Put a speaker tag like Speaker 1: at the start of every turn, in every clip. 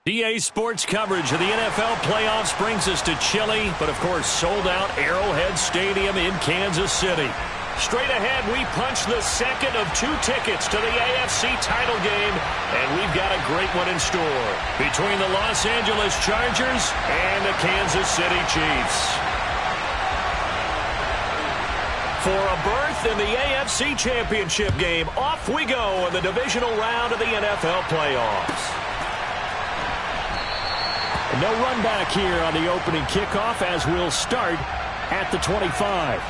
Speaker 1: EA Sports coverage of the NFL playoffs brings us to chilly, but of course sold-out Arrowhead Stadium in Kansas City. Straight ahead, we punch the second of 2 tickets to the AFC title game, and we've got a great one in store between the Los Angeles Chargers and the Kansas City Chiefs. For a berth in the AFC Championship game, off we go in the divisional round of the NFL playoffs. No run back here on the opening kickoff as we'll start at the 25.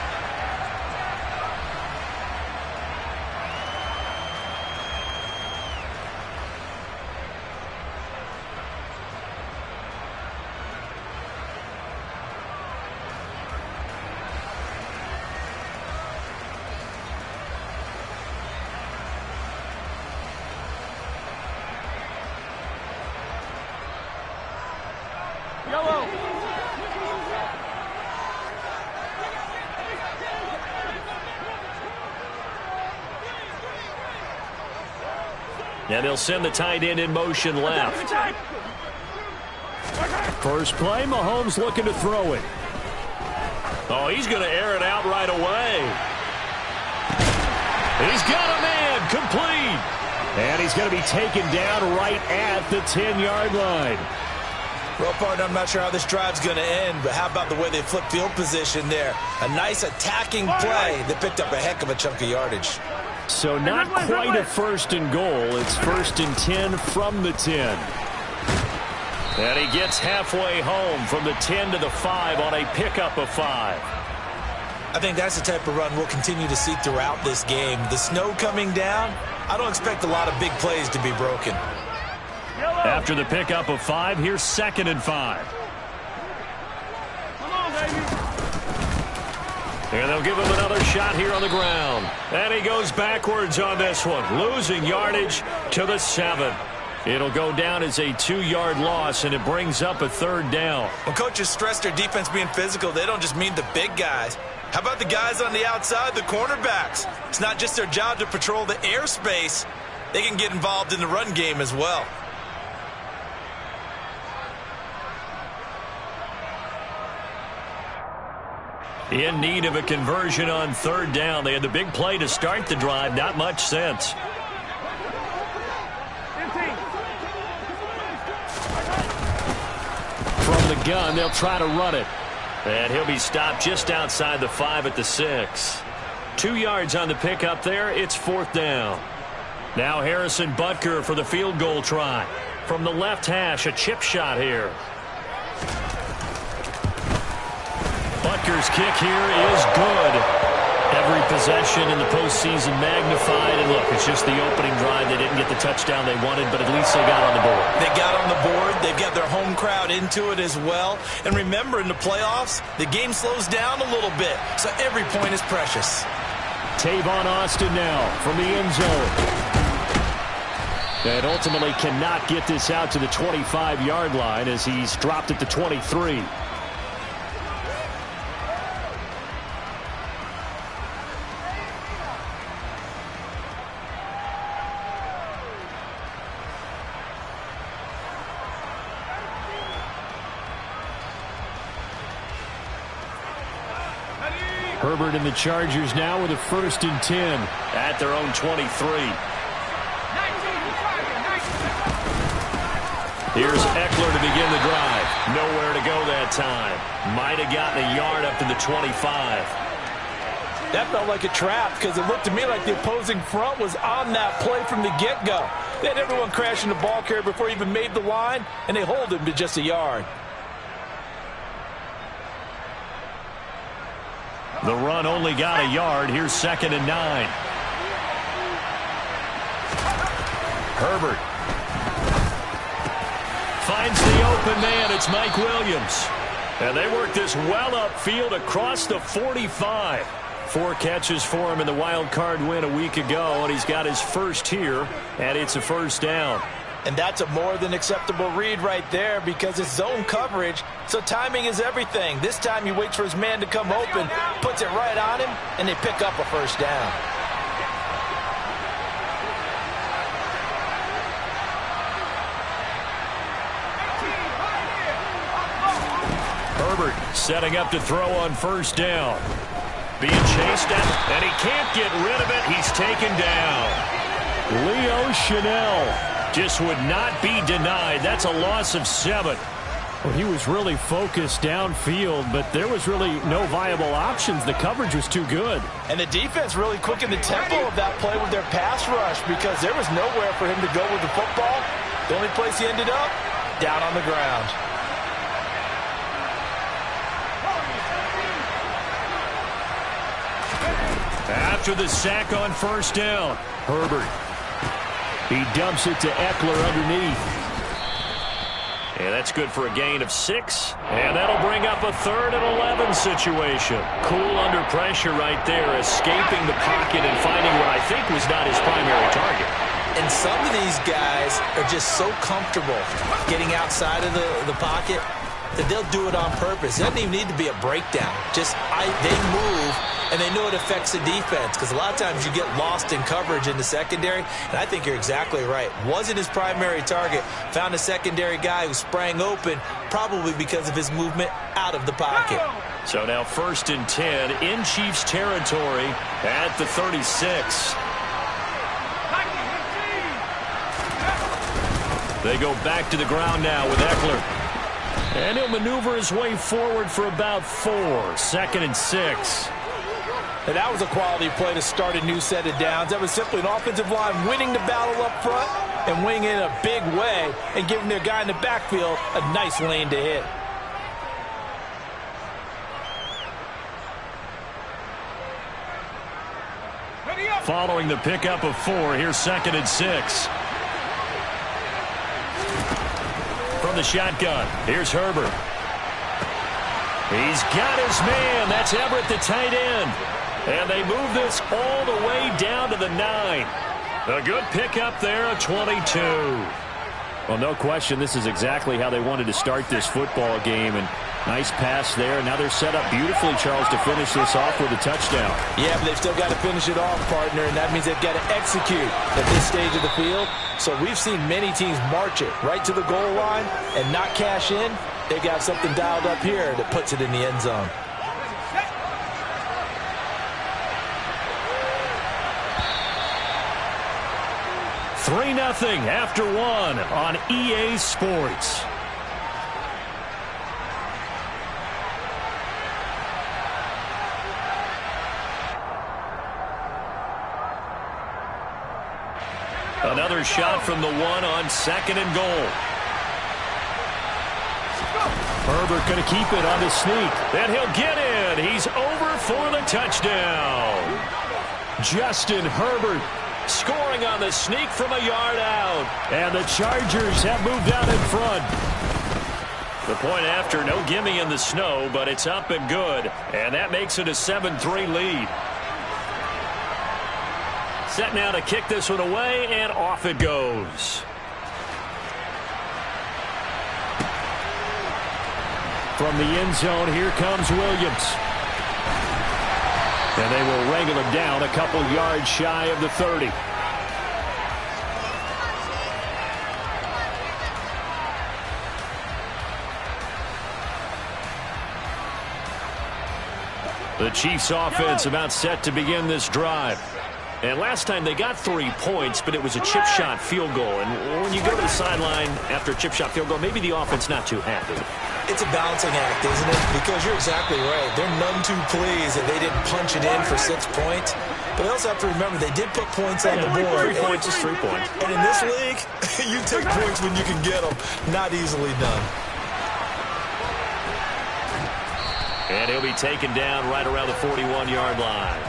Speaker 1: And they'll send the tight end in motion left. First play, Mahomes looking to throw it. Oh, he's going to air it out right away. He's got a man, complete. And he's going to be taken down right at the 10-yard line.
Speaker 2: Well, partner, I'm not sure how this drive's going to end, but how about the way they flip field position there? A nice attacking play that picked up a heck of a chunk of yardage.
Speaker 1: So not quite a first and goal. It's 1st and 10 from the 10. And he gets halfway home from the 10 to the 5 on a pickup of 5.
Speaker 2: I think that's the type of run we'll continue to see throughout this game. The snow coming down, I don't expect a lot of big plays to be broken.
Speaker 1: After the pickup of 5, here's 2nd and 5.
Speaker 3: Come on, baby.
Speaker 1: And they'll give him another shot here on the ground. And he goes backwards on this one, losing yardage to the 7. It'll go down as a 2-yard loss, and it brings up a 3rd down.
Speaker 2: When coaches stress their defense being physical, they don't just mean the big guys. How about the guys on the outside, the cornerbacks? It's not just their job to patrol the airspace. They can get involved in the run game as well.
Speaker 1: In need of a conversion on 3rd down. They had the big play to start the drive. Not much sense. From the gun, they'll try to run it. And he'll be stopped just outside the 5 at the 6. 2 yards on the pickup there. It's 4th down. Now Harrison Butker for the field goal try. From the left hash, a chip shot here. Butker's kick here is good. Every possession in the postseason magnified. And look, it's just the opening drive. They didn't get the touchdown they wanted, but at least they got on the board.
Speaker 2: They got on the board. They've got their home crowd into it as well. And remember, in the playoffs, the game slows down a little bit, so every point is precious.
Speaker 1: Tavon Austin now from the end zone. And ultimately cannot get this out to the 25-yard line as he's dropped at the 23. Herbert and the Chargers now with a 1st and 10 at their own 23. Here's Eckler to begin the drive. Nowhere to go that time. Might have gotten a yard up to the 25.
Speaker 2: That felt like a trap because it looked to me like the opposing front was on that play from the get-go. They had everyone crashing the ball carrier before he even made the line, and they hold him to just a yard.
Speaker 1: The run only got a yard. Here's 2nd and 9. Herbert finds the open man. It's Mike Williams. And they work this well upfield across the 45. 4 catches for him in the wild card win a week ago, and he's got his first here, and it's a 1st down.
Speaker 2: And that's a more than acceptable read right there because it's zone coverage, so timing is everything. This time he waits for his man to come open, puts it right on him, and they pick up a 1st down.
Speaker 1: Herbert setting up to throw on first down. Being chased at, and he can't get rid of it. He's taken down. Leo Chenal just would not be denied. That's a loss of 7.
Speaker 3: Well, he was really focused downfield, but there was really no viable options. The coverage was too good.
Speaker 4: And the defense really quickened the tempo of that play with their pass rush because there was nowhere for him to go with the football. The only place he ended up, down on the ground.
Speaker 1: After the sack on first down, Herbert. He dumps it to Eckler underneath. And that's good for a gain of 6. And that'll bring up a 3rd and 11 situation. Cool under pressure right there, escaping the pocket and finding what I think was not his primary target.
Speaker 2: And some of these guys are just so comfortable getting outside of the pocket that they'll do it on purpose. It doesn't even need to be a breakdown. Just they move, and they know it affects the defense because a lot of times you get lost in coverage in the secondary, and I think you're exactly right. Wasn't his primary target. Found a secondary guy who sprang open, probably because of his movement out of the pocket.
Speaker 1: So now 1st and 10 in Chiefs territory at the 36. They go back to the ground now with Eckler. And he'll maneuver his way forward for about 4. 2nd and 6.
Speaker 4: And that was a quality play to start a new set of downs. That was simply an offensive line winning the battle up front and winning in a big way and giving their guy in the backfield a nice lane to hit.
Speaker 1: Following the pickup of 4, here's 2nd and 6. From the shotgun, here's Herbert. He's got his man. That's Everett, the tight end. And they move this all the way down to the 9. A good pickup there, a 22.
Speaker 3: Well, no question, this is exactly how they wanted to start this football game. And nice pass there. Now they're set up beautifully, Charles, to finish this off with a touchdown.
Speaker 4: Yeah, but they've still got to finish it off, partner, and that means they've got to execute at this stage of the field. So we've seen many teams march it right to the goal line and not cash in. They've got something dialed up here that puts it in the end zone.
Speaker 1: $3-0 after 1 on EA Sports. Another shot from the 1 on 2nd and goal.
Speaker 3: Herbert going to keep it on the sneak.
Speaker 1: And he'll get in. He's over for the touchdown. Justin Herbert scoring on the sneak from a yard out.
Speaker 3: And the Chargers have moved out in front.
Speaker 1: The point after, no gimme in the snow, but it's up and good. And that makes it a 7-3 lead. Set now to kick this one away, and off it goes.
Speaker 3: From the end zone, here comes Williams. And they will wrangle him down a couple yards shy of the 30.
Speaker 1: The Chiefs offense about set to begin this drive. And last time they got 3 points, but it was a chip shot field goal. And when you go to the sideline after a chip shot field goal, maybe the offense not too happy.
Speaker 2: It's a balancing act, isn't it? Because you're exactly right. They're none too pleased that they didn't punch it in for 6 points. But they also have to remember they did put points on the board.
Speaker 1: 3 points is 3 points.
Speaker 2: And in this league, you take points when you can get them. Not easily done.
Speaker 1: And he'll be taken down right around the 41-yard line.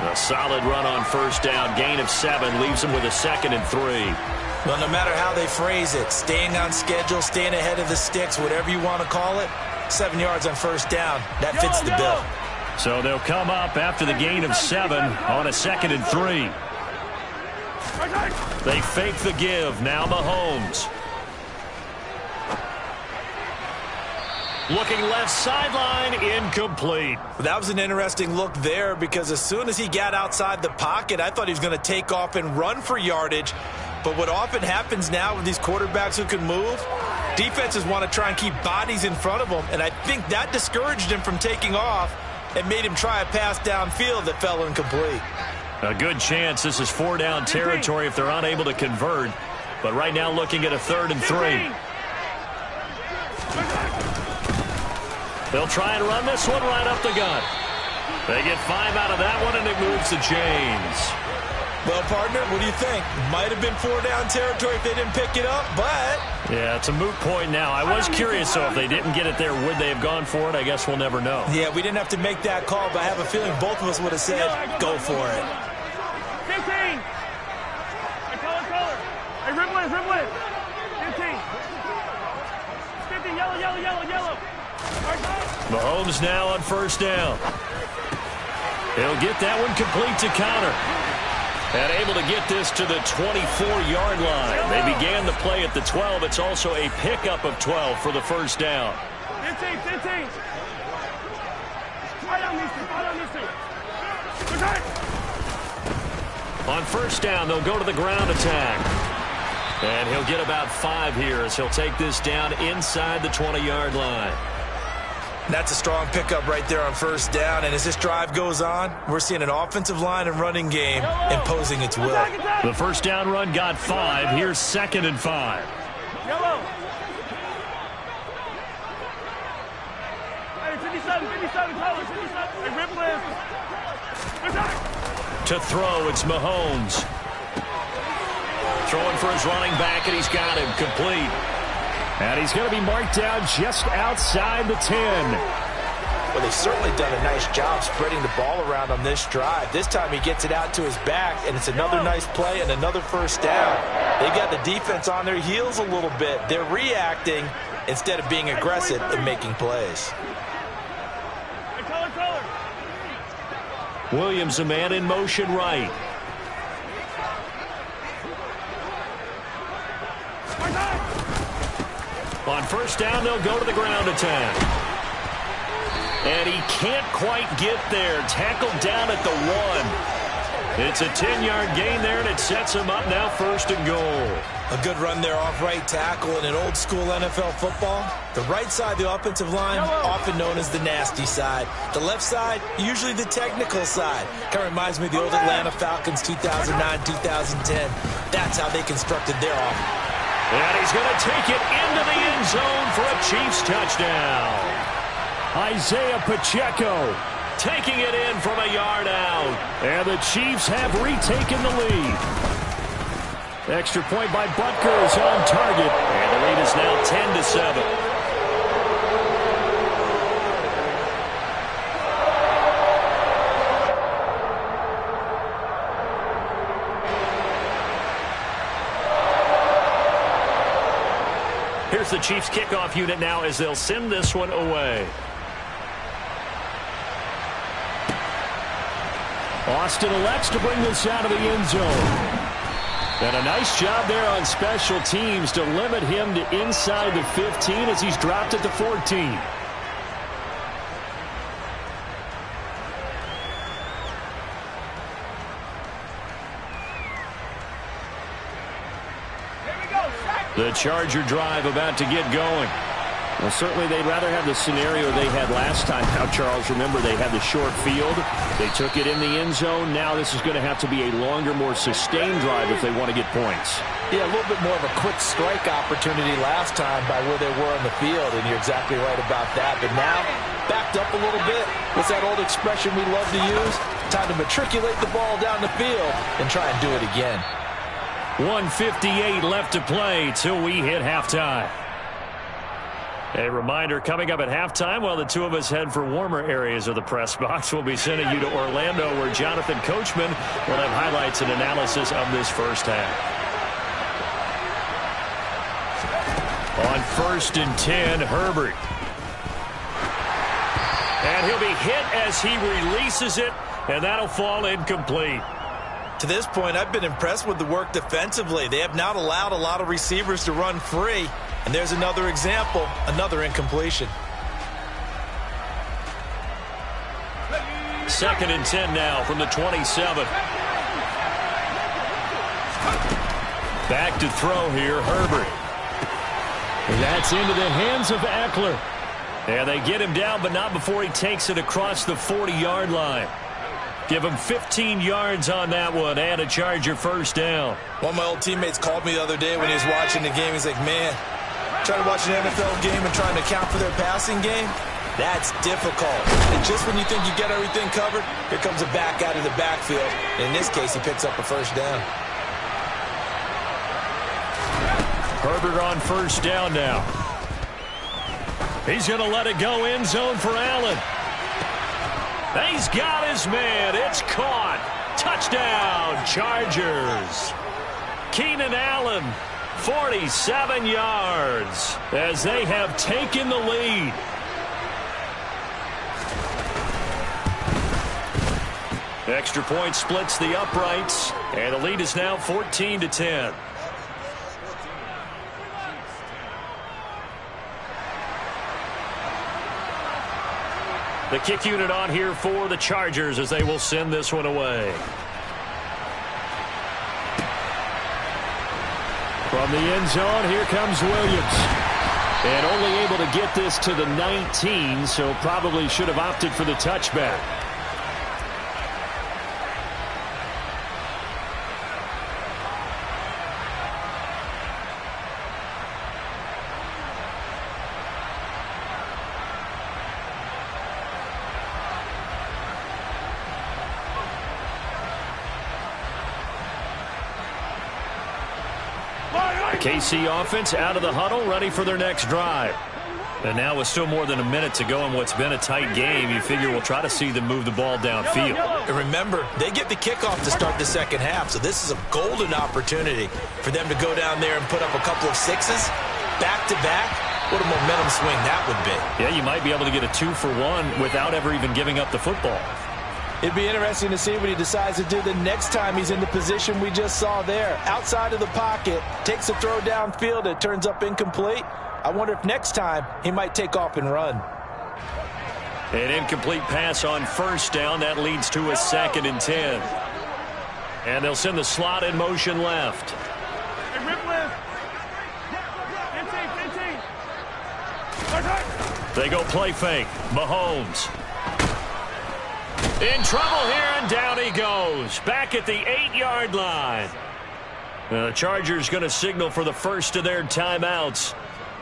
Speaker 1: A solid run on first down. Gain of 7 leaves him with a 2nd and 3.
Speaker 2: Well, no matter how they phrase it, staying on schedule, staying ahead of the sticks, whatever you want to call it, 7 yards on first down, that fits the bill.
Speaker 1: So they'll come up after the gain of 7 on a 2nd and 3. They fake the give. Now Mahomes. Looking left sideline, incomplete.
Speaker 2: That was an interesting look there because as soon as he got outside the pocket, I thought he was going to take off and run for yardage. But what often happens now with these quarterbacks who can move, Defenses want to try and keep bodies in front of them, and I think that discouraged him from taking off and made him try a pass downfield that fell incomplete.
Speaker 1: A good chance this is 4-down territory if they're unable to convert. But right now looking at a 3rd and 3. They'll try and run this one right up the gut. They get 5 out of that one, and it moves to James.
Speaker 2: Well, partner, what do you think? Might have been 4-down territory if they didn't pick it up, but...
Speaker 1: Yeah, it's a moot point now. I was curious, though, if they didn't get it there, would they have gone for it? I guess we'll never know.
Speaker 2: Yeah, we didn't have to make that call, but I have a feeling both of us would have said, go for it.
Speaker 5: 15. Hey, color. Hey, riblet. 15. 15, yellow.
Speaker 1: Mahomes now on 1st down. He'll get that one complete to counter. And able to get this to the 24-yard line. They began the play at the 12. It's also a pickup of 12 for the 1st down.
Speaker 5: 15.
Speaker 1: On 1st down, they'll go to the ground attack. And he'll get about 5 here as he'll take this down inside the 20-yard line.
Speaker 2: That's a strong pickup right there on 1st down. And as this drive goes on, we're seeing an offensive line and running game imposing its will.
Speaker 1: The 1st down run got 5. Here's 2nd and 5.
Speaker 5: Yellow. Hey, 57, color, 57. Hey, riblet.
Speaker 1: To throw, it's Mahomes. Throwing for his running back, and he's got him complete. And he's going to be marked down just outside the 10.
Speaker 4: Well, they've certainly done a nice job spreading the ball around on this drive. This time he gets it out to his back, and it's another nice play and another 1st down. They got the defense on their heels a little bit. They're reacting instead of being aggressive and making plays.
Speaker 5: Color.
Speaker 1: Williams, a man in motion right. On 1st down, they'll go to the ground attack. And he can't quite get there. Tackled down at the 1. It's a 10-yard gain there, and it sets him up now 1st and goal.
Speaker 2: A good run there off right tackle in an old-school NFL football. The right side of the offensive line, often known as the nasty side. The left side, usually the technical side. Kind of reminds me of the old Atlanta Falcons 2009-2010. That's how they constructed their offense.
Speaker 1: And he's going to take it into the end zone for a Chiefs touchdown. Isaiah Pacheco taking it in from a yard out. And the Chiefs have retaken the lead. Extra point by Butker is on target. And the lead is now 10-7. Here's the Chiefs kickoff unit now as they'll send this one away. Austin elects to bring this out of the end zone. And a nice job there on special teams to limit him to inside the 15 as he's dropped at the 14. The Charger drive about to get going. Well, certainly they'd rather have the scenario they had last time. Now, Charles, remember they had the short field. They took it in the end zone. Now this is going to have to be a longer, more sustained drive if they want to get points.
Speaker 4: Yeah, a little bit more of a quick strike opportunity last time by where they were on the field, and you're exactly right about that. But now, backed up a little bit. What's that old expression we love to use? Time to matriculate the ball down the field and try and do it again.
Speaker 1: 1:58 left to play till we hit halftime. A reminder coming up at halftime while the two of us head for warmer areas of the press box. We'll be sending you to Orlando where Jonathan Coachman will have highlights and analysis of this first half. On 1st and 10, Herbert. And he'll be hit as he releases it, and that'll fall incomplete.
Speaker 2: To this point, I've been impressed with the work defensively. They have not allowed a lot of receivers to run free. And there's another example, another incompletion.
Speaker 1: 2nd and 10 now from the 27. Back to throw here, Herbert.
Speaker 3: And that's into the hands of Eckler. And they get him down, but not before he takes it across the 40-yard line. Give him 15 yards on that one and a Charger first down.
Speaker 2: One of my old teammates called me the other day when he was watching the game. He's like, man, trying to watch an NFL game and trying to account for their passing game, that's difficult. And just when you think you get everything covered, here comes a back out of the backfield. In this case, he picks up a first down.
Speaker 1: Herbert on first down now. He's going to let it go end zone for Allen. He's got his man. It's caught. Touchdown, Chargers. Keenan Allen, 47 yards as they have taken the lead. Extra point splits the uprights, and the lead is now 14-10. The kick unit on here for the Chargers as they will send this one away. From the end zone, here comes Williams. And only able to get this to the 19, so probably should have opted for the touchback. KC offense out of the huddle, ready for their next drive. And now with still more than a minute to go in what's been a tight game, you figure we'll try to see them move the ball downfield.
Speaker 2: And remember, they get the kickoff to start the second half, so this is a golden opportunity for them to go down there and put up a couple of sixes back-to-back. What a momentum swing that would be.
Speaker 1: Yeah, you might be able to get a 2-for-1 without ever even giving up the football.
Speaker 4: It'd be interesting to see what he decides to do the next time he's in the position we just saw there. Outside of the pocket, takes a throw downfield, it turns up incomplete. I wonder if next time he might take off and run.
Speaker 1: An incomplete pass on first down. That leads to a 2nd and 10. And they'll send the slot in motion left.
Speaker 5: Hey, rip left. 15.
Speaker 1: They go play fake. Mahomes. In trouble here, and down he goes. Back at the 8-yard line. The Chargers going to signal for the first of their timeouts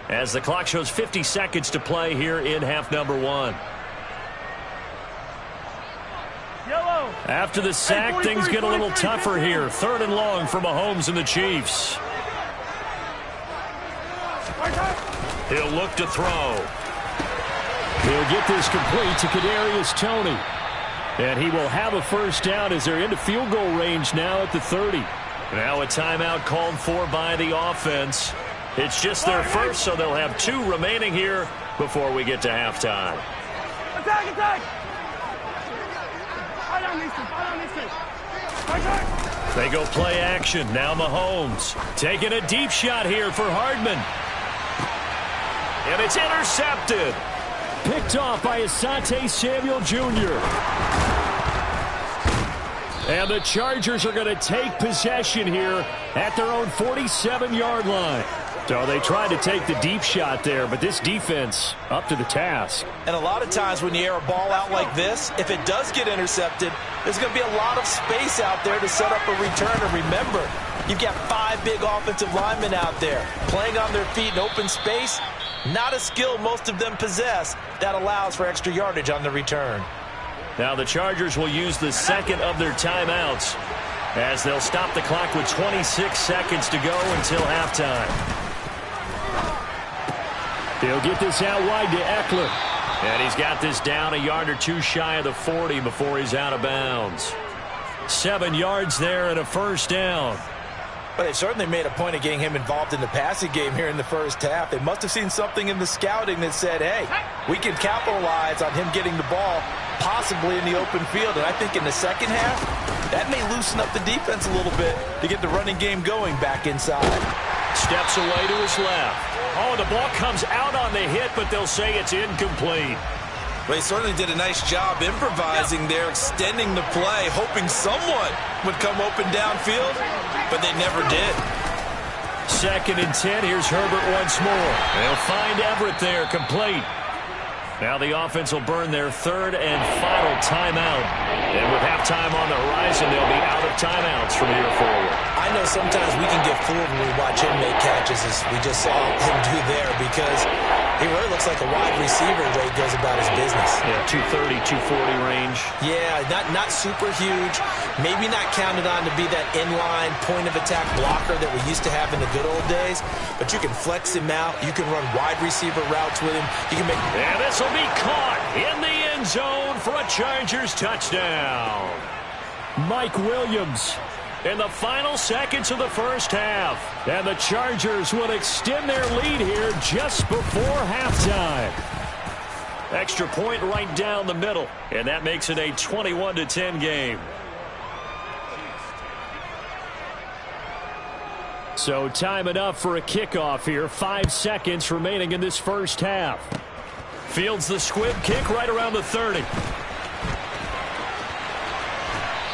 Speaker 1: as the clock shows 50 seconds to play here in half number 1.
Speaker 5: Yellow.
Speaker 1: After the sack,
Speaker 5: Hey, 43,
Speaker 1: things get a little
Speaker 5: 43,
Speaker 1: tougher here. 3rd and long for Mahomes and the Chiefs. He'll look to throw.
Speaker 3: He'll get this complete to Kadarius Toney. And he will have a first down as they're into field goal range now at the 30.
Speaker 1: Now a timeout called for by the offense. It's just their first, so they'll have 2 remaining here before we get to halftime.
Speaker 5: Attack, attack. I don't need to.
Speaker 1: They go play action. Now Mahomes taking a deep shot here for Hardman. And it's intercepted.
Speaker 3: Picked off by Asante Samuel Jr.
Speaker 1: And the Chargers are going to take possession here at their own 47-yard line.
Speaker 3: So they tried to take the deep shot there, but this defense up to the task.
Speaker 4: And a lot of times when you air a ball out like this, if it does get intercepted, there's going to be a lot of space out there to set up a return. And remember, you've got 5 big offensive linemen out there playing on their feet in open space. Not a skill most of them possess that allows for extra yardage on the return.
Speaker 1: Now the Chargers will use the 2nd of their timeouts as they'll stop the clock with 26 seconds to go until halftime.
Speaker 3: They'll get this out wide to Eckler.
Speaker 1: And he's got this down a yard or 2 shy of the 40 before he's out of bounds. 7 yards there and a first down.
Speaker 4: But they certainly made a point of getting him involved in the passing game here in the first half. They must have seen something in the scouting that said, hey, we can capitalize on him getting the ball possibly in the open field. And I think in the second half, that may loosen up the defense a little bit to get the running game going back inside.
Speaker 1: Steps away to his left. Oh, the ball comes out on the hit, but they'll say it's incomplete.
Speaker 2: Well, he certainly did a nice job improvising there, extending the play, hoping someone would come open downfield, but they never did.
Speaker 3: 2nd and 10. Here's Herbert once more. They'll find Everett there, complete. Now the offense will burn their 3rd and final timeout. And with halftime on the horizon, they'll be out of timeouts from here forward.
Speaker 4: I know sometimes we can get fooled when we watch him make catches, as we just saw him do there, because he really looks like a wide receiver the way he goes about his business.
Speaker 3: Yeah, 230, 240 range.
Speaker 4: Yeah, not super huge. Maybe not counted on to be that inline point-of-attack blocker that we used to have in the good old days, but you can flex him out. You can run wide receiver routes with him. You can make...
Speaker 3: And this will be caught in the end zone for a Chargers touchdown. Mike Williams in the final seconds of the first half. And the Chargers will extend their lead here just before halftime. Extra point right down the middle, and that makes it a 21-10 game. So time enough for a kickoff here. 5 seconds remaining in this first half. Fields the squib kick right around the 30.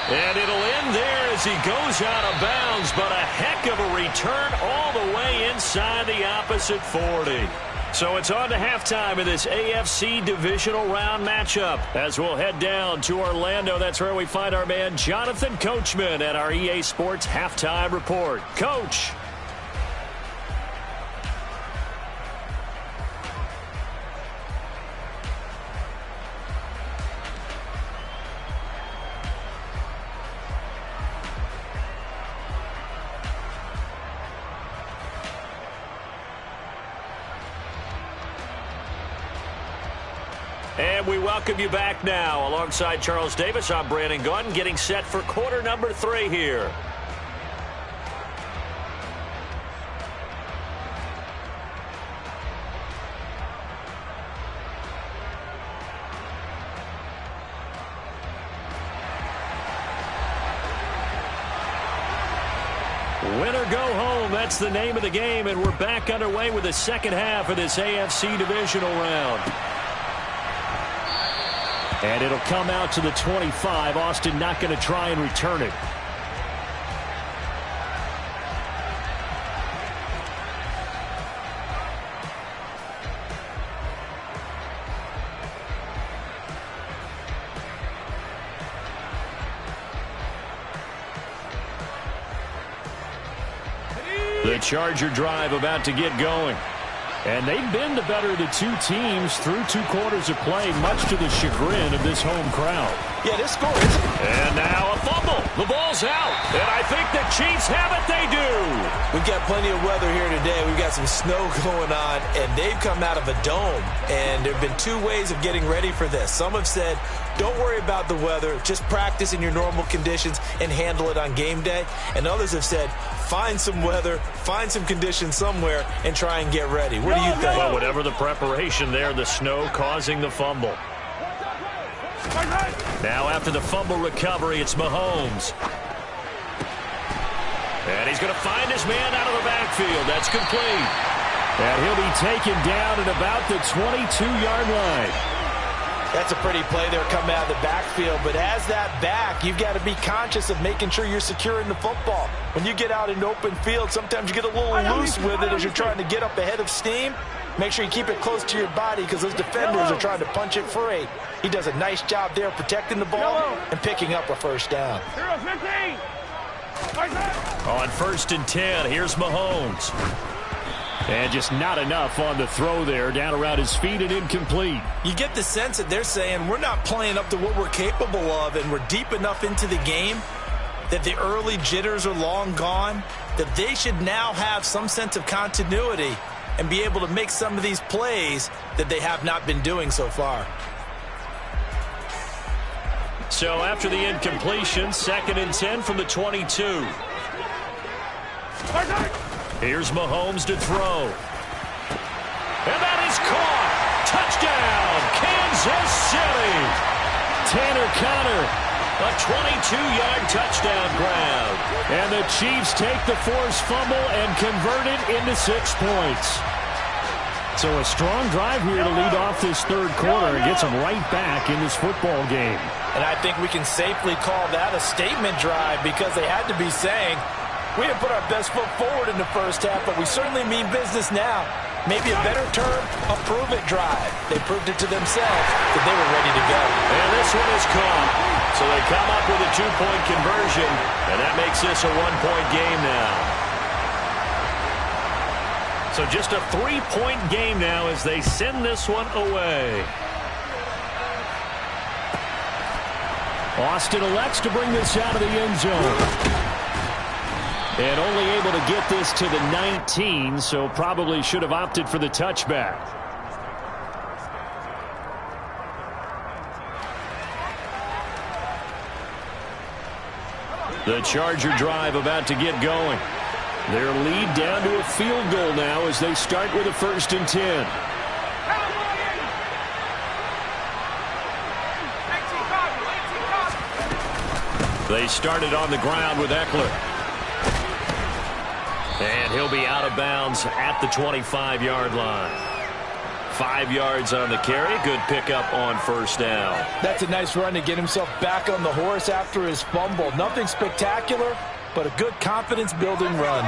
Speaker 3: And it'll end there as he goes out of bounds, but a heck of a return all the way inside the opposite 40. So it's on to halftime in this AFC divisional round matchup as we'll head down to Orlando. That's where we find our man Jonathan Coachman at our EA Sports Halftime Report. Coach. And we welcome you back now. Alongside Charles Davis, I'm Brandon Gaudin, getting set for quarter number 3 here. Win or go home, that's the name of the game, and we're back underway with the second half of this AFC divisional round. And it'll come out to the 25. Austin not going to try and return it. The Charger drive about to get going. And they've been the better of the two teams through 2 quarters of play, much to the chagrin of this home crowd.
Speaker 4: Yeah, this score is...
Speaker 3: And now a fumble. The ball's out. And I think the Chiefs have it. They do.
Speaker 4: We've got plenty of weather here today. We've got some snow going on, and they've come out of a dome. And there have been 2 ways of getting ready for this. Some have said, don't worry about the weather. Just practice in your normal conditions and handle it on game day. And others have said, find some weather, find some conditions somewhere, and try and get ready. What do you think?
Speaker 3: Well, whatever the preparation there, the snow causing the fumble. Now after the fumble recovery, it's Mahomes. And he's going to find his man out of the backfield. That's complete. And he'll be taken down at about the 22-yard line.
Speaker 4: That's a pretty play there coming out of the backfield, but as that back, you've got to be conscious of making sure you're securing the football. When you get out in open field, sometimes you get a little loose with it as you're trying to get up ahead of steam. Make sure you keep it close to your body because those defenders are trying to punch it free. He does a nice job there protecting the ball and picking up a first down.
Speaker 5: 0-15.
Speaker 3: On 1st and 10, here's Mahomes. And just not enough on the throw there, down around his feet and incomplete.
Speaker 4: You get the sense that they're saying we're not playing up to what we're capable of, and we're deep enough into the game that the early jitters are long gone, that they should now have some sense of continuity and be able to make some of these plays that they have not been doing so far.
Speaker 3: So after the incompletion, 2nd and 10 from the 22. Here's Mahomes to throw. And that is caught. Touchdown, Kansas City. Tanner Conner, a 22-yard touchdown grab. And the Chiefs take the forced fumble and convert it into 6 points. So a strong drive here to lead off this 3rd quarter and gets them right back in this football game.
Speaker 4: And I think we can safely call that a statement drive because they had to be saying, We didn't put our best foot forward in the first half, but we certainly mean business now. Maybe a better term, a prove-it drive. They proved it to themselves that they were ready to go.
Speaker 1: And this one is caught. So they come up with a 2-point conversion, and that makes this a 1-point game now. So just a 3-point game now as they send this one away. Austin elects to bring this out of the end zone. And only able to get this to the 19, so probably should have opted for the touchback. The Charger drive about to get going. Their lead down to a field goal now as they start with a 1st and 10. They started on the ground with Eckler. And he'll be out of bounds at the 25-yard line. 5 yards on the carry. Good pickup on 1st down.
Speaker 4: That's a nice run to get himself back on the horse after his fumble. Nothing spectacular, but a good confidence-building run.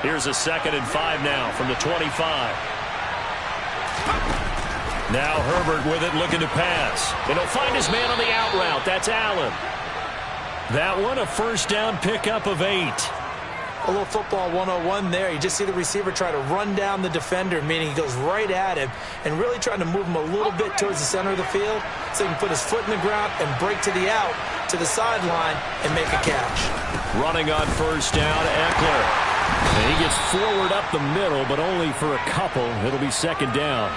Speaker 1: Here's a 2nd and 5 now from the 25. Now Herbert with it, looking to pass. And he'll find his man on the out route. That's Allen. That one, a 1st down pickup of 8.
Speaker 4: A little football 101 there. You just see the receiver try to run down the defender, meaning he goes right at him and really trying to move him a little bit towards the center of the field so he can put his foot in the ground and break to the out, to the sideline, and make a catch.
Speaker 1: Running on 1st down, Eckler. And he gets forward up the middle, but only for a couple. It'll be 2nd down.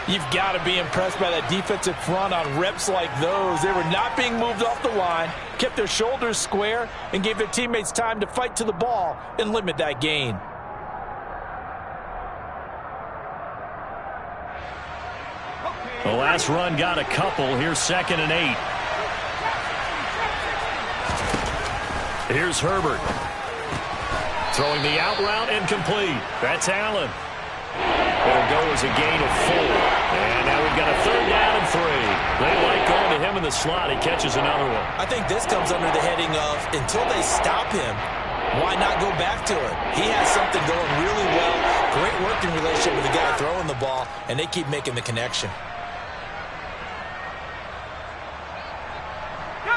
Speaker 4: You've got to be impressed by that defensive front on reps like those. They were not being moved off the line, kept their shoulders square, and gave their teammates time to fight to the ball and limit that gain.
Speaker 1: The last run got a couple. Here's 2nd and 8. Here's Herbert. Throwing the out route, incomplete. That's Allen. It'll go as a gain of 4. And now we've got a 3rd down and 3. They like going to him in the slot. He catches another one.
Speaker 4: I think this comes under the heading of, until they stop him, why not go back to it? He has something going really well. Great working relationship with the guy throwing the ball, and they keep making the connection.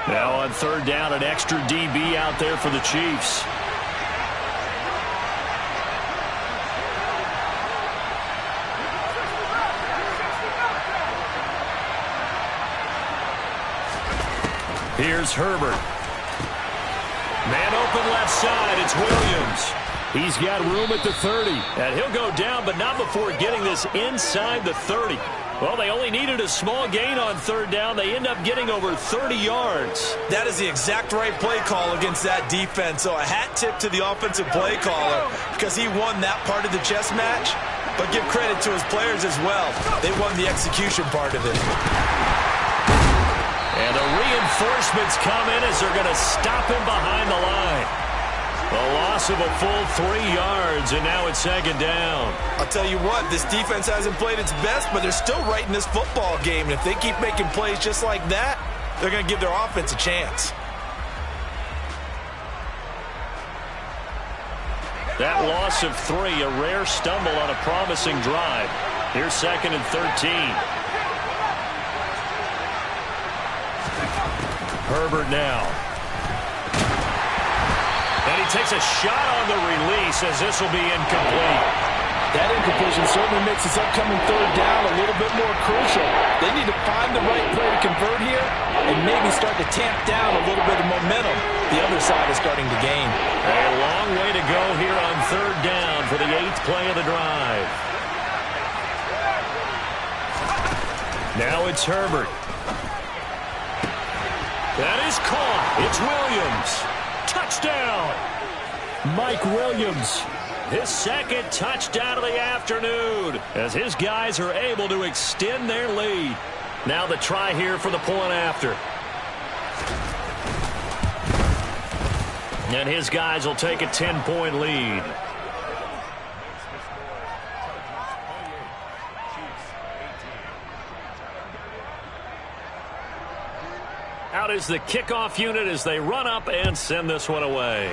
Speaker 1: Now on 3rd down, an extra DB out there for the Chiefs. Here's Herbert. Man open left side. It's Williams. He's got room at the 30. And he'll go down, but not before getting this inside the 30. Well, they only needed a small gain on 3rd down. They end up getting over 30 yards.
Speaker 2: That is the exact right play call against that defense. So a hat tip to the offensive play caller because he won that part of the chess match. But give credit to his players as well. They won the execution part of it.
Speaker 1: And the reinforcements come in as they're going to stop him behind the line. A loss of a full 3 yards, and now it's 2nd down.
Speaker 2: I'll tell you what, this defense hasn't played its best, but they're still right in this football game. And if they keep making plays just like that, they're going to give their offense a chance.
Speaker 1: That loss of 3, a rare stumble on a promising drive. Here's 2nd and 13. Herbert now. And he takes a shot on the release as this will be incomplete.
Speaker 4: That incompletion certainly makes this upcoming 3rd down a little bit more crucial. They need to find the right play to convert here and maybe start to tamp down a little bit of momentum. The other side is starting to gain.
Speaker 1: A long way to go here on 3rd down for the 8th play of the drive. Now it's Herbert. That is caught. It's Williams. Touchdown. Mike Williams. His 2nd touchdown of the afternoon as his guys are able to extend their lead. Now the try here for the point after. And his guys will take a 10-point lead. Out is the kickoff unit as they run up and send this one away.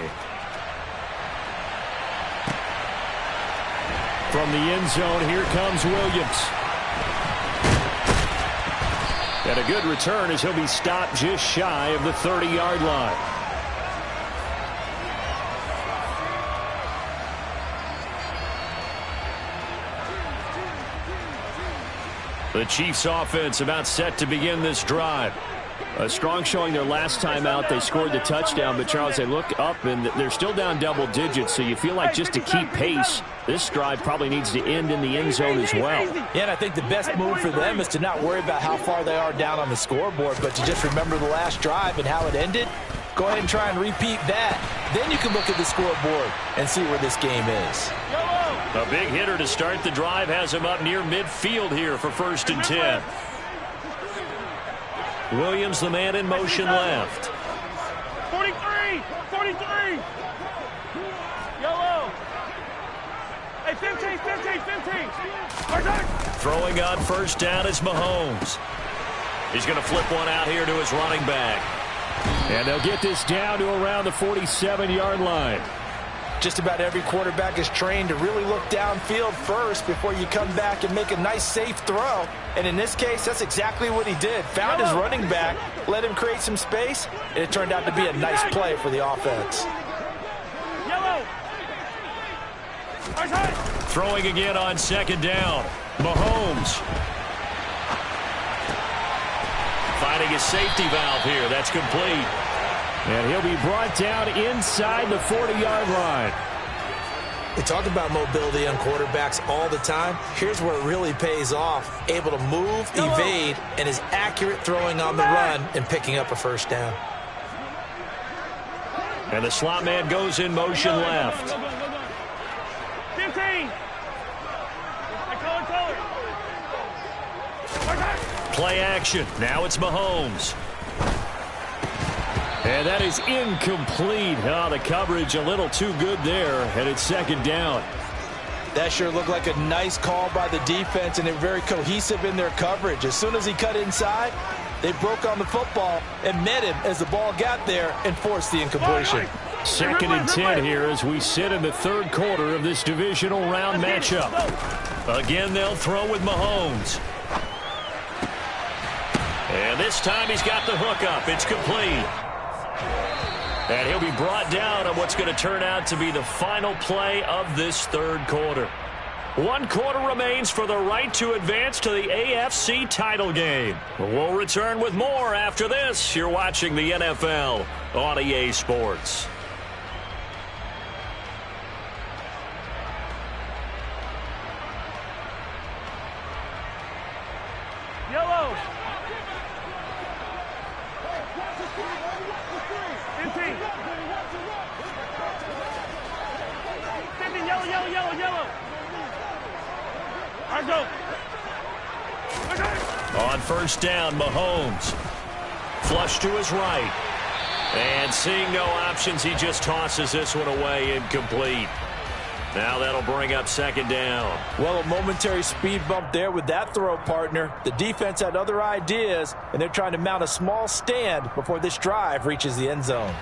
Speaker 3: From the end zone, here comes Williams. And a good return as he'll be stopped just shy of the 30-yard line. The Chiefs offense about set to begin this drive. A strong showing their last time out. They scored the touchdown, but Charles, they look up and they're still down double digits, so you feel like just to keep pace, this drive probably needs to end in the end zone as well.
Speaker 4: Yeah, and I think the best move for them is to not worry about how far they are down on the scoreboard, but to just remember the last drive and how it ended. Go ahead and try and repeat that. Then you can look at the scoreboard and see where this game is.
Speaker 3: A big hitter to start the drive has him up near midfield here for 1st and 10. Williams, the man in motion left.
Speaker 5: 43! 43! Yellow! Hey, 15, 15, 15!
Speaker 3: Throwing on 1st down is Mahomes. He's going to flip one out here to his running back. And they'll get this down to around the 47-yard line.
Speaker 4: Just about every quarterback is trained to really look downfield first before you come back and make a nice, safe throw. And in this case, that's exactly what he did. Found his running back, let him create some space, and it turned out to be a nice play for the offense.
Speaker 5: Yellow!
Speaker 3: Throwing again on 2nd down. Mahomes. Finding a safety valve here. That's complete. And he'll be brought down inside the 40-yard line.
Speaker 4: They talk about mobility on quarterbacks all the time. Here's where it really pays off. Able to move, evade, and is accurate throwing on the run and picking up a 1st down.
Speaker 3: And the slot man goes in motion left.
Speaker 5: 15!
Speaker 3: Play action. Now it's Mahomes. And that is incomplete. Oh, the coverage a little too good there, and it's 2nd down.
Speaker 4: That sure looked like a nice call by the defense, and they're very cohesive in their coverage. As soon as he cut inside, they broke on the football and met him as the ball got there and forced the incompletion.
Speaker 3: 2nd and 10 here as we sit in the 3rd quarter of this divisional round matchup. Again, they'll throw with Mahomes. And this time he's got the hook up. It's complete. And he'll be brought down on what's going to turn out to be the final play of this 3rd quarter. 1 quarter remains for the right to advance to the AFC title game. We'll return with more after this. You're watching the NFL on EA Sports.
Speaker 5: Yellow! 15! 15, yellow, yellow, yellow, yellow! All right, go!
Speaker 3: On 1st down, Mahomes. Flush to his right. And seeing no options, he just tosses this one away, incomplete. Now that'll bring up 2nd down.
Speaker 4: Well, a momentary speed bump there with that throw, partner. The defense had other ideas, and they're trying to mount a small stand before this drive reaches the end zone.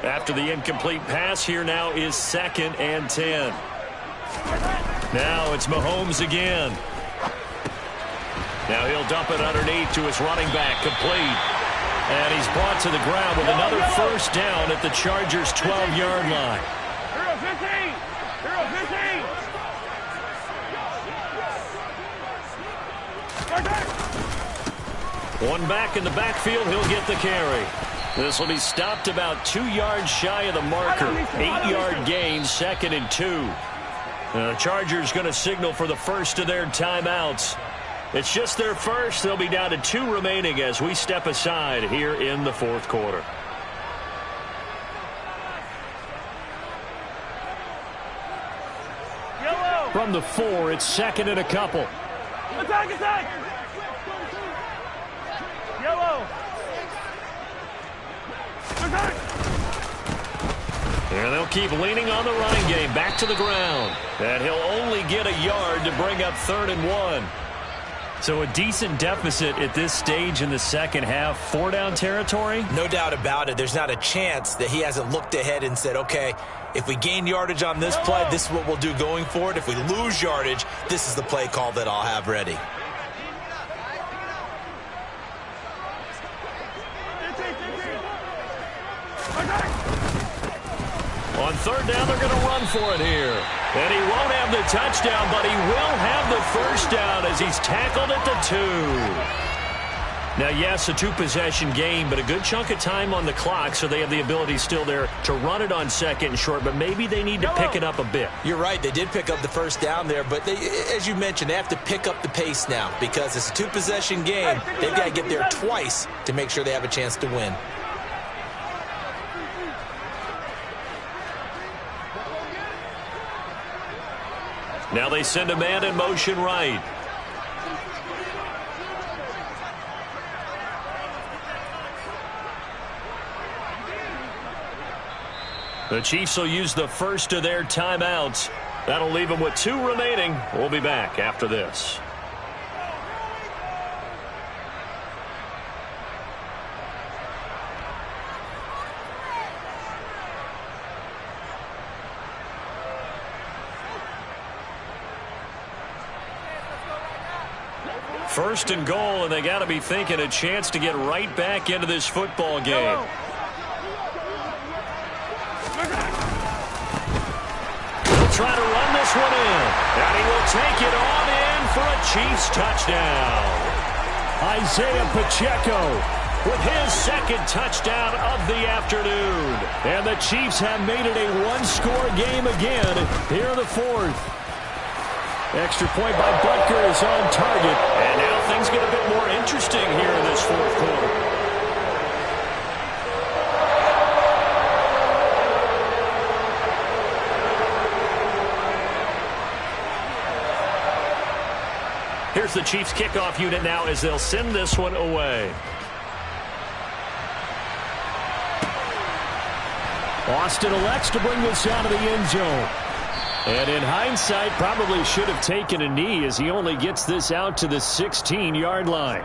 Speaker 3: After the incomplete pass, here now is 2nd and 10. Now it's Mahomes again. Now he'll dump it underneath to his running back, complete. And he's brought to the ground with another 1st down at the Chargers' 12-yard line.
Speaker 5: Hero 15! Hero 15!
Speaker 3: One back in the backfield, he'll get the carry. This will be stopped about 2 yards shy of the marker. 8-yard gain, 2nd and 2. The Chargers going to signal for the first of their timeouts. It's just their first. They'll be down to 2 remaining as we step aside here in the 4th quarter.
Speaker 5: Yellow!
Speaker 3: From the 4, it's 2nd and a couple.
Speaker 5: Attack, attack! Yellow! Attack!
Speaker 3: And they'll keep leaning on the running game. Back to the ground. And he'll only get a yard to bring up 3rd and 1. So a decent deficit at this stage in the second half. 4-down territory?
Speaker 4: No doubt about it. There's not a chance that he hasn't looked ahead and said, okay, if we gain yardage on this play, this is what we'll do going forward. If we lose yardage, this is the play call that I'll have ready.
Speaker 3: On third down, they're going to run for it here. And he won't have the touchdown, but he will have the first down as he's tackled at the 2. Now, yes, a 2-possession game, but a good chunk of time on the clock, so they have the ability still there to run it on second and short, but maybe they need to pick it up a bit.
Speaker 4: You're right. They did pick up the first down there, but they, as you mentioned, they have to pick up the pace now because it's a 2-possession game. They've got to get there twice to make sure they have a chance to win.
Speaker 3: Now they send a man in motion right. The Chiefs will use the first of their timeouts. That'll leave them with 2 remaining. We'll be back after this. First and goal, and they got to be thinking a chance to get right back into this football game. He'll try to run this one in, and he will take it on in for a Chiefs touchdown. Isaiah Pacheco with his second touchdown of the afternoon. And the Chiefs have made it a 1-score game again here in the 4th. Extra point by Butker is on target. And now things get a bit more interesting here in this 4th quarter. Here's the Chiefs kickoff unit now as they'll send this one away. Austin elects to bring this out of the end zone. And in hindsight, probably should have taken a knee as he only gets this out to the 16-yard line.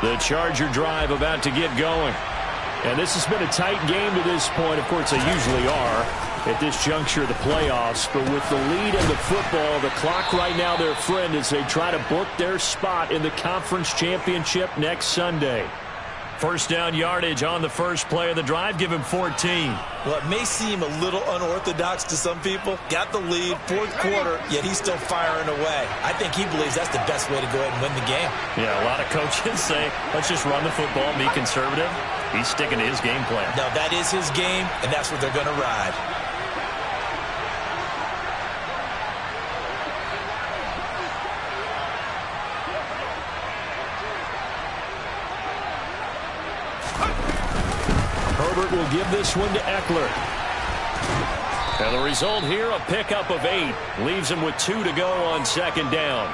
Speaker 3: The Charger drive about to get going. And this has been a tight game to this point. Of course, they usually are at this juncture of the playoffs. But with the lead in the football, the clock right now their friend as they try to book their spot in the conference championship next Sunday. First down yardage on the first play of the drive. Give him 14.
Speaker 4: Well, it may seem a little unorthodox to some people. Got the lead, 4th quarter, yet he's still firing away. I think he believes that's the best way to go ahead and win the game.
Speaker 3: Yeah, a lot of coaches say, let's just run the football and be conservative. He's sticking to his game plan.
Speaker 4: No, that is his game, and that's what they're going to ride.
Speaker 3: Herbert will give this one to Eckler. And the result here, a pickup of 8. Leaves him with 2 to go on second down.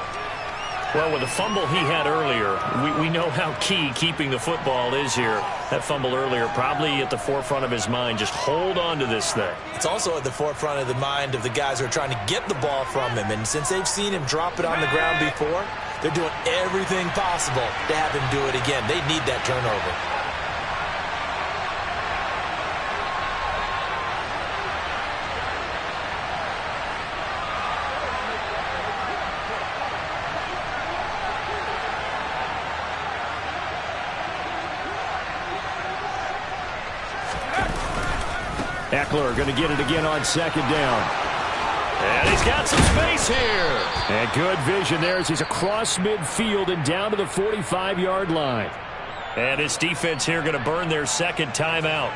Speaker 3: Well, with the fumble he had earlier, we know how key keeping the football is here. That fumble earlier probably at the forefront of his mind. Just hold on to this thing.
Speaker 4: It's also at the forefront of the mind of the guys who are trying to get the ball from him. And since they've seen him drop it on the ground before, they're doing everything possible to have him do it again. They need that turnover.
Speaker 3: Eckler going to get it again on second down. And he's got some space here. And good vision there as he's across midfield and down to the 45-yard line. And his defense here going to burn their second timeout.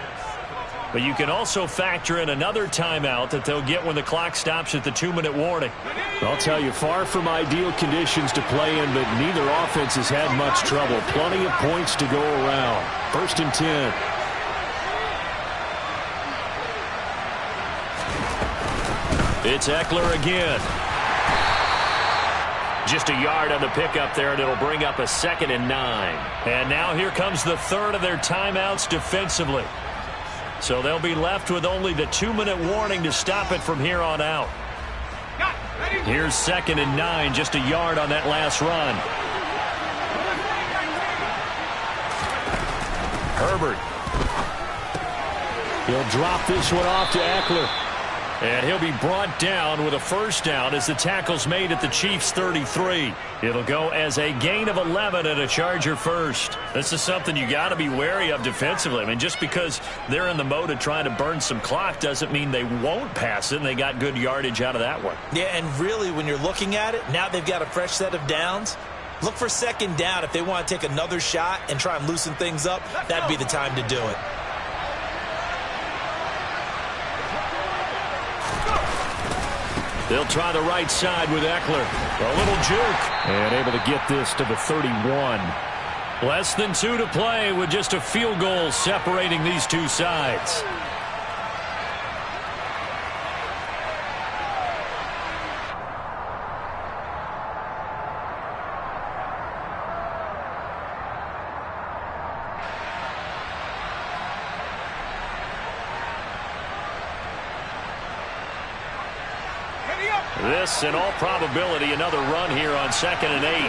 Speaker 3: But you can also factor in another timeout that they'll get when the clock stops at the 2-minute warning. I'll tell you, far from ideal conditions to play in, but neither offense has had much trouble. Plenty of points to go around. 1st and 10. It's Eckler again.
Speaker 1: Just a yard on the pickup there, and it'll bring up a 2nd and 9. And now here comes the third of their timeouts defensively. So they'll be left with only the 2-minute warning to stop it from here on out. Here's 2nd and 9, just a yard on that last run. Herbert. He'll drop this one off to Eckler. And he'll be brought down with a first down as the tackle's made at the Chiefs' 33. It'll go as a gain of 11 and a Charger first. This is something you got to be wary of defensively. I mean, just because they're in the mode of trying to burn some clock doesn't mean they won't pass it, and they got good yardage out of that one.
Speaker 4: Yeah, and really, when you're looking at it, now they've got a fresh set of downs. Look for 2nd down. If they want to take another shot and try and loosen things up, that'd be the time to do it.
Speaker 1: They'll try the right side with Eckler. A little juke. And able to get this to the 31. Less than 2 to play with just a field goal separating these two sides. This, in all probability, another run here on 2nd and 8.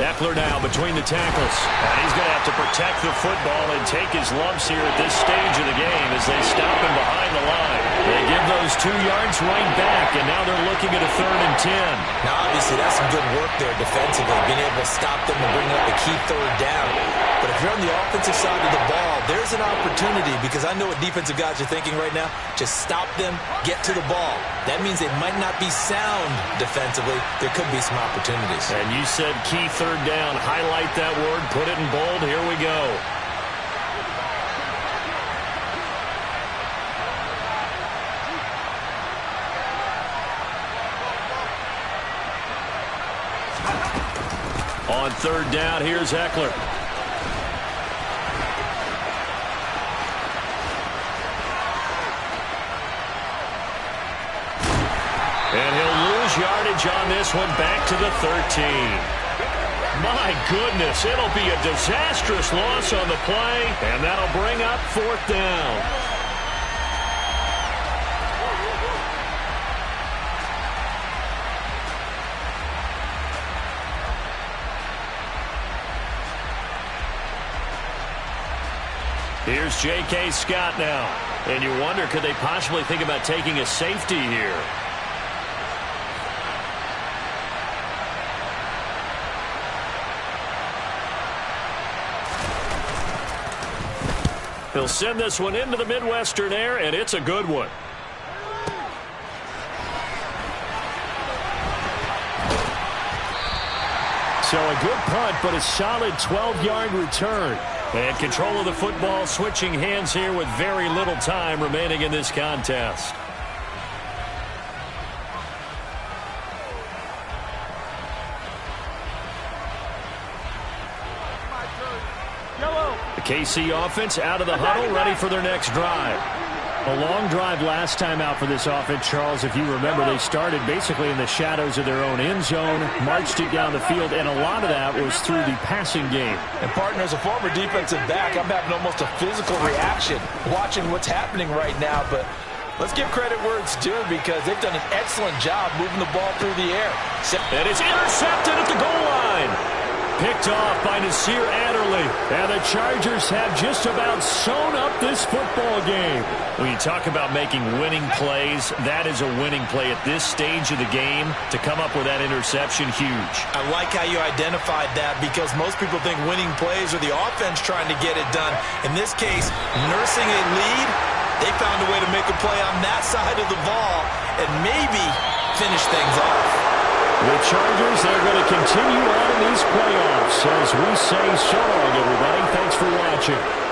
Speaker 1: Eckler now between the tackles. And he's going to have to protect the football and take his lumps here at this stage of the game as they stop him behind the line. They give those 2 yards right back, and now they're looking at a 3rd and 10.
Speaker 4: Now, obviously, that's some good work there defensively, being able to stop them and bring up the key 3rd down. But if you're on the offensive side of the ball, there's an opportunity, because I know what defensive guys are thinking right now. Just stop them, get to the ball. That means they might not be sound defensively. There could be some opportunities.
Speaker 1: And you said key 3rd down. Highlight that word. Put it in bold. Here we go. On 3rd down, here's Eckler. And he'll lose yardage on this one, back to the 13. My goodness, it'll be a disastrous loss on the play, and that'll bring up 4th down. Here's J.K. Scott now. And you wonder, could they possibly think about taking a safety here? He'll send this one into the Midwestern air, and it's a good one. So a good punt, but a solid 12-yard return. And control of the football, switching hands here with very little time remaining in this contest. The KC offense out of the huddle, ready for their next drive. A long drive last time out for this offense, Charles. If you remember, they started basically in the shadows of their own end zone, marched it down the field, and a lot of that was through the passing game.
Speaker 4: And, partner, as a former defensive back, I'm having almost a physical reaction watching what's happening right now. But let's give credit where it's due, because they've done an excellent job moving the ball through the air.
Speaker 1: And it's intercepted at the goal line. Picked off by Nasir Adderley. And the Chargers have just about sewn up this football game. When you talk about making winning plays, that is a winning play at this stage of the game. To come up with that interception, huge.
Speaker 4: I like how you identified that, because most people think winning plays are the offense trying to get it done. In this case, nursing a lead, they found a way to make a play on that side of the ball and maybe finish things off.
Speaker 1: The Chargers, they're going to continue on in these playoffs. As we say so long, everybody, thanks for watching.